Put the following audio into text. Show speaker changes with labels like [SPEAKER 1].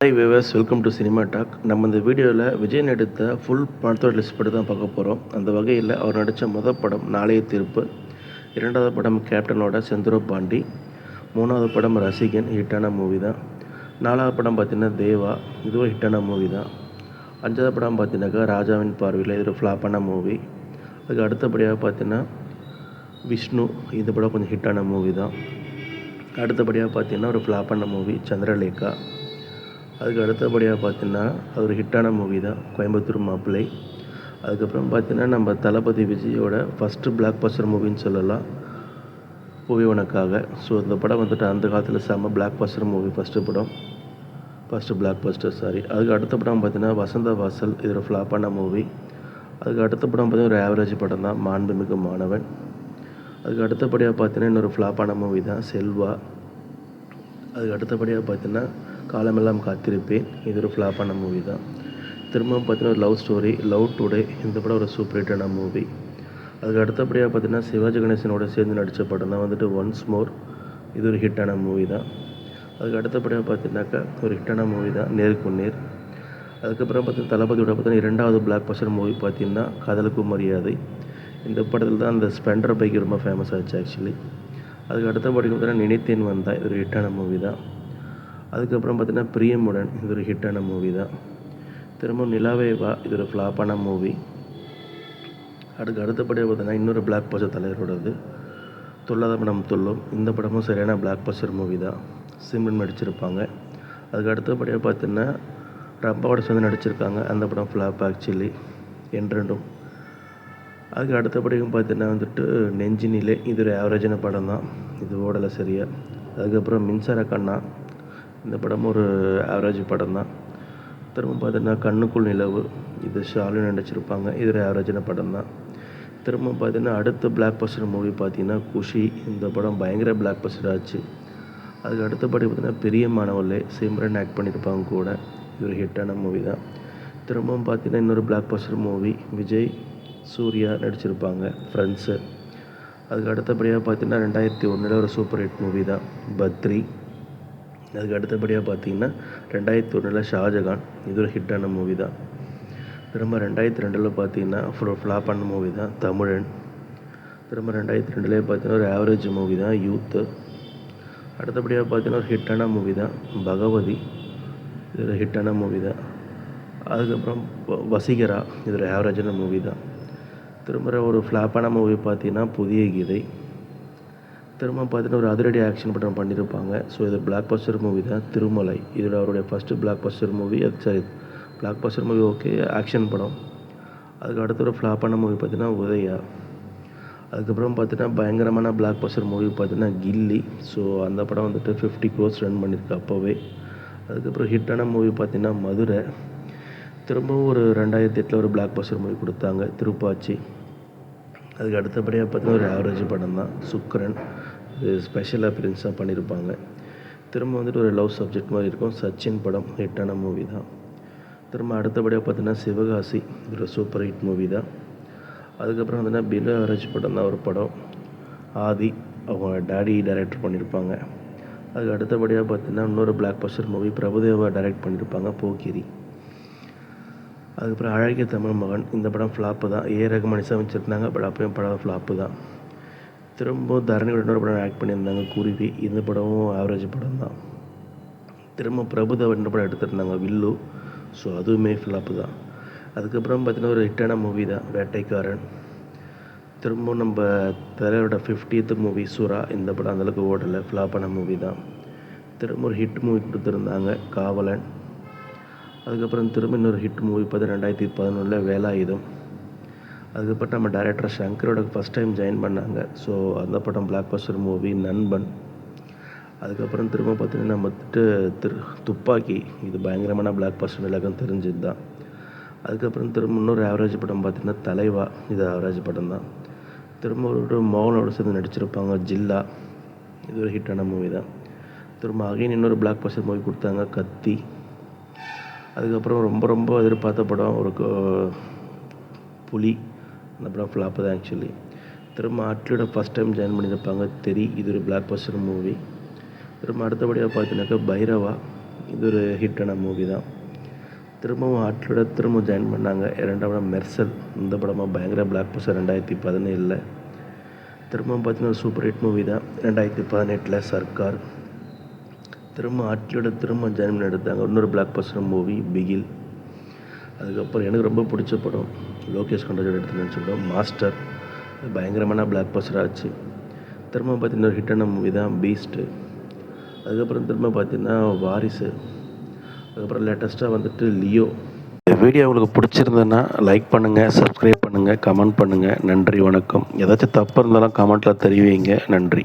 [SPEAKER 1] Hi viewers, welcome to cinema talk. நம்ம இந்த வீடியோவில் விஜய் நடித்த ஃபுல் படத்தோட லிஸ்ட் படி தான் பார்க்க போகிறோம். அந்த வகையில் அவர் நடித்த முதல் படம் நாளைய தீர்ப்பு, இரண்டாவது படம் கேப்டனோட செந்தூர பாண்டி, மூணாவது படம் ரசிகன், ஹிட்டான மூவி தான். நாலாவது படம் பார்த்தீங்கன்னா தேவா, இதுவும் ஹிட்டான மூவி தான். அஞ்சாவது படம் பார்த்தீங்கன்னாக்கா ராஜாவின் பார்வையில், இது ஒரு ஃப்ளாப்பான மூவி. அதுக்கு அடுத்தபடியாக பார்த்தீங்கன்னா விஷ்ணு, இந்த படம் கொஞ்சம் ஹிட்டான மூவி தான். அடுத்தபடியாக பார்த்தீங்கன்னா ஒரு ஃப்ளாப்பான மூவி சந்திரலேகா. அதுக்கு அடுத்தபடியாக பார்த்தீங்கன்னா அது ஒரு ஹிட்டான மூவி தான் கோயம்புத்தூர் மாப்பிள்ளை. அதுக்கப்புறம் பார்த்தீங்கன்னா நம்ம தளபதி விஜயோட ஃபஸ்ட்டு பிளாக் பஸ்டர் மூவின்னு சொல்லலாம், பூவி உனக்காக. ஸோ இந்த படம் வந்துட்டு அந்த காலத்தில் செம்ம black Bastar movie, first black Bastar அதுக்கு அடுத்த படம் பார்த்தீங்கன்னா வசந்த வாசல், இது ஒரு ஃப்ளாப்பான மூவி. அதுக்கு அடுத்த படம் பார்த்தீங்கன்னா ஒரு ஆவரேஜ் படம் தான் மாண்புமிகு மாணவன். அதுக்கு அடுத்தபடியாக பார்த்தீங்கன்னா இன்னொரு ஃப்ளாப்பான மூவி தான் செல்வா. அதுக்கு அடுத்தபடியாக பார்த்தீங்கன்னா காலமெல்லாம் காத்திருப்பேன், இது ஒரு ஃப்ளாப்பான மூவி தான். திரும்பவும் பார்த்தீங்கன்னா ஒரு லவ் ஸ்டோரி, லவ் டுடே, இந்த படம் ஒரு சூப்பர் ஹிட்டான மூவி. அதுக்கு அடுத்தபடியாக பார்த்தீங்கன்னா சிவாஜி கணேசனோட சேர்ந்து நடித்த படம் தான் வந்துட்டு ஒன்ஸ் மோர், இது ஒரு ஹிட்டான மூவி தான். அதுக்கு அடுத்தபடியாக பார்த்தீங்கன்னாக்கா ஒரு ஹிட்டான மூவி தான் நேருக்கு நேர். அதுக்கப்புறம் பார்த்தீங்கன்னா தளபதியோட பார்த்தீங்கன்னா இரண்டாவது பிளாக் பஸ்டர் மூவி பார்த்தீங்கன்னா காதலுக்கு மரியாதை. இந்த படத்தில் தான் அந்த ஸ்பெண்டர் பைக் ரொம்ப ஃபேமஸ் ஆச்சு ஆக்சுவலி. அதுக்கு அடுத்தபடி பார்த்தீங்கன்னா நினைத்தேன் வந்தா, இது ஒரு ஹிட்டான மூவி தான். அதுக்கப்புறம் பார்த்தீங்கன்னா பிரியமுடன், இது ஒரு ஹிட்டான மூவி தான். திரும்பவும் நிலாவே வா, இது ஒரு ஃப்ளாப்பான மூவி. அதுக்கு அடுத்தபடியாக பார்த்தீங்கன்னா இன்னொரு பிளாக் பஸ்டர் தலைவரோடது துல்லாத படம் துல்லும், இந்த படமும் சரியான பிளாக் பஸ்டர் மூவி தான், சிம்ரன் நடிச்சிருப்பாங்க. அதுக்கு அடுத்தபடியாக பார்த்தீங்கன்னா ரம்பாவோட சேர்ந்து நடிச்சிருக்காங்க, அந்த படம் ஃப்ளாப் ஆக்சுவலி, என்றென்றும். அதுக்கு அடுத்தபடியும் பார்த்தீங்கன்னா வந்துட்டு நெஞ்சினிலே, இது ஒரு ஆவரேஜான படம் தான், இது ஓடலை சரியா. அதுக்கப்புறம் மின்சார கண்ணா, இந்த படம் ஒரு ஆவரேஜ் படம் தான். திரும்ப பார்த்தீங்கன்னா கண்ணுக்குள் நிலவு, இது ஷாலினி நடிச்சிருப்பாங்க, இது ஒரு ஆவரேஜான படம் தான். திரும்ப பார்த்தீங்கன்னா அடுத்த பிளாக் பஸ்டர் மூவி பார்த்தீங்கன்னா குஷி, இந்த படம் பயங்கர பிளாக் பஸ்டர் ஆச்சு. அதுக்கு அடுத்தபடி பார்த்தீங்கன்னா பிரியமானவளே, சிம்ரன் ஆக்ட் பண்ணியிருப்பாங்க கூட, இது ஒரு ஹிட்டான மூவி தான். திரும்பவும் பார்த்தீங்கன்னா இன்னொரு blockbuster movie, Vijay Suriya நடிச்சிருப்பாங்க, ஃப்ரெண்ட்ஸு. அதுக்கு அடுத்தபடியாக பார்த்தீங்கன்னா 2001 ஒரு சூப்பர் ஹிட் மூவி தான் பத்ரி. அதுக்கு அடுத்தபடியாக பார்த்தீங்கன்னா 2001 ஷாஜகான், இது ஒரு ஹிட்டான மூவி தான். திரும்ப 2002 பார்த்தீங்கன்னா ஃப்ளாப்பான மூவி தான் தமிழன். திரும்ப 2002 பார்த்தீங்கன்னா ஒரு ஆவரேஜ் மூவி தான் யூத்து. அடுத்தபடியாக பார்த்தீங்கன்னா ஒரு ஹிட்டான மூவி தான் பகவதி, இது ஒரு ஹிட்டான மூவி தான். அதுக்கப்புறம் வசீகரா, இது ஒரு ஆவரேஜான மூவி தான். திரும்ப ஒரு ஃப்ளாப்பான மூவி பார்த்தீங்கன்னா புதிய கீதை. திரும்ப பார்த்தீங்கன்னா ஒரு அதிரடி ஆக்ஷன் படம் பண்ணியிருப்பாங்க. ஸோ இது பிளாக் பஸ்டர் மூவி தான் திருமலை, இதோட அவருடைய first black Bastar movie. Black Bastar movie okay, action படம். அதுக்கு அடுத்த ஒரு ஃப்ளாப்பான மூவி பார்த்தீங்கன்னா உதயா. அதுக்கப்புறம் பார்த்தீங்கன்னா பயங்கரமான பிளாக் பஸ்டர் மூவி பார்த்தீங்கன்னா கில்லி. ஸோ அந்த படம் வந்துட்டு 50 crores ரன் பண்ணியிருக்கு அப்போவே. அதுக்கப்புறம் ஹிட்டான மூவி பார்த்தீங்கன்னா மதுரை. திரும்பவும் ஒரு 2008 ஒரு பிளாக் பஸ்டர் மூவி கொடுத்தாங்க திருப்பாச்சி. அதுக்கு அடுத்தபடியாக பார்த்தீங்கன்னா ஒரு ஆவரேஜ் படம் தான் சுக்கரன், இது ஸ்பெஷல் அப்பியரன்ஸாக பண்ணியிருப்பாங்க. திரும்ப வந்துட்டு ஒரு லவ் சப்ஜெக்ட் மாதிரி இருக்கும் சச்சின் படம், ஹிட்டான மூவி தான். திரும்ப அடுத்தபடியாக பார்த்தீங்கன்னா சிவகாசி, இது ஒரு சூப்பர் ஹிட் மூவி தான். அதுக்கப்புறம் பார்த்தீங்கன்னா பிலோ ஆவரேஜ் படம் தான் ஒரு படம், ஆதி, அவங்க டேடி டைரக்டர் பண்ணியிருப்பாங்க. அதுக்கு அடுத்தபடியாக பார்த்தீங்கன்னா இன்னொரு blockbuster movie Prabhudeva direct பண்ணியிருப்பாங்க, போக்கிரி. அதுக்கப்புறம் அழகிய தமிழ் மகன், இந்த படம் ஃப்ளாப்பு தான், ரகுமான் இசையமைச்சிருந்தாங்க, பட் அப்பயும் படம் ஃப்ளாப்பு தான். திரும்ப தரணியோட இன்னொரு படம் ஆக்ட் பண்ணியிருந்தாங்க குருவி, இந்த படமும் ஆவரேஜ் படம் தான். திரும்ப பிரபுதேவா இன்னொரு படம் எடுத்திருந்தாங்க வில்லு, ஸோ அதுவுமே ஃப்ளாப்பு தான். அதுக்கப்புறம் பார்த்தீங்கன்னா ஒரு ஹிட்டான மூவி தான் வேட்டைக்காரன். திரும்ப நம்ம தலைவரோட 50th மூவி சுறா, இந்த படம் அந்தளவுக்கு ஓடலை, ஃப்ளாப்பான மூவி தான். திரும்ப ஒரு ஹிட் மூவி கொடுத்துருந்தாங்க காவலன். அதுக்கப்புறம் திரும்ப இன்னொரு ஹிட் மூவி பார்த்தீங்கன்னா 2011 வேலாயுதம். அதுக்கப்புறம் நம்ம டைரக்டர் சங்கரோட ஃபஸ்ட் டைம் ஜாயின் பண்ணாங்க, ஸோ அந்த படம் பிளாக் பஸ்டர் மூவி நண்பன். அதுக்கப்புறம் திரும்ப பார்த்தீங்கன்னா நம்ம துப்பாக்கி, இது பயங்கரமான பிளாக் பஸ்டர் எல்லாருக்கும் தெரிஞ்சது தான். அதுக்கப்புறம் திரும்ப இன்னொரு ஆவரேஜ் படம் பார்த்தீங்கன்னா தலைவா, இது ஆவரேஜ் படம் தான். திரும்ப ஒரு மோகனோட சேர்ந்து நடிச்சிருப்பாங்க ஜில்லா, இது ஒரு ஹிட்டான மூவி தான். திரும்ப அகைன் இன்னொரு பிளாக் பஸ்டர் மூவி கொடுத்தாங்க கத்தி. அதுக்கப்புறம் ரொம்ப ரொம்ப எதிர்பார்த்த படம் ஒரு புலி, அந்த படம் ஃப்ளாப்பு தான் ஆக்சுவலி. திரும்ப அட்லியோட ஃபஸ்ட் டைம் ஜாயின் பண்ணியிருப்பாங்க தெரி, இது ஒரு பிளாக் பஸ்டர் மூவி. திரும்ப அடுத்தபடியாக பார்த்தீங்கன்னாக்கா பைரவா, இது ஒரு ஹிட்டான மூவி தான். திரும்பவும் ஹாட்லியோட திரும்ப ஜாயின் பண்ணாங்க. 2ஆம் படம் மெர்சல். இந்த படமாக பயங்கர பிளாக் பஸ்டர் 2017. திரும்பவும் பார்த்தீங்கன்னா ஒரு சூப்பர் ஹிட் மூவி தான் 2018 சர்க்கார். திரும்ப ஹாட்லியோட திரும்ப ஜாயின் பண்ணி எடுத்தாங்க இன்னொரு பிளாக் பஸ்டர் மூவி பிகில். அதுக்கப்புறம் எனக்கு ரொம்ப பிடிச்ச படம் லோகேஷ் கனகராஜோட எடுத்து நினச்ச படம் மாஸ்டர். பயங்கரமான பிளாக் பஸ்டர் ஆச்சு. திரும்ப பார்த்தீங்கன்னா ஒரு ஹிட்டான மூவி தான் பீஸ்ட்டு. அதுக்கப்புறம் திரும்ப பார்த்தீங்கன்னா வாரிசு. அதுக்கப்புறம் லேட்டஸ்ட்டாக வந்துட்டு லியோ. இந்த வீடியோ உங்களுக்கு பிடிச்சிருந்ததுன்னா லைக் பண்ணுங்கள், சப்ஸ்கிரைப் பண்ணுங்கள், கமெண்ட் பண்ணுங்கள். நன்றி, வணக்கம். ஏதாச்சும் தப்பு இருந்தாலும் கமெண்ட்டில் தெரிவிங்க. நன்றி.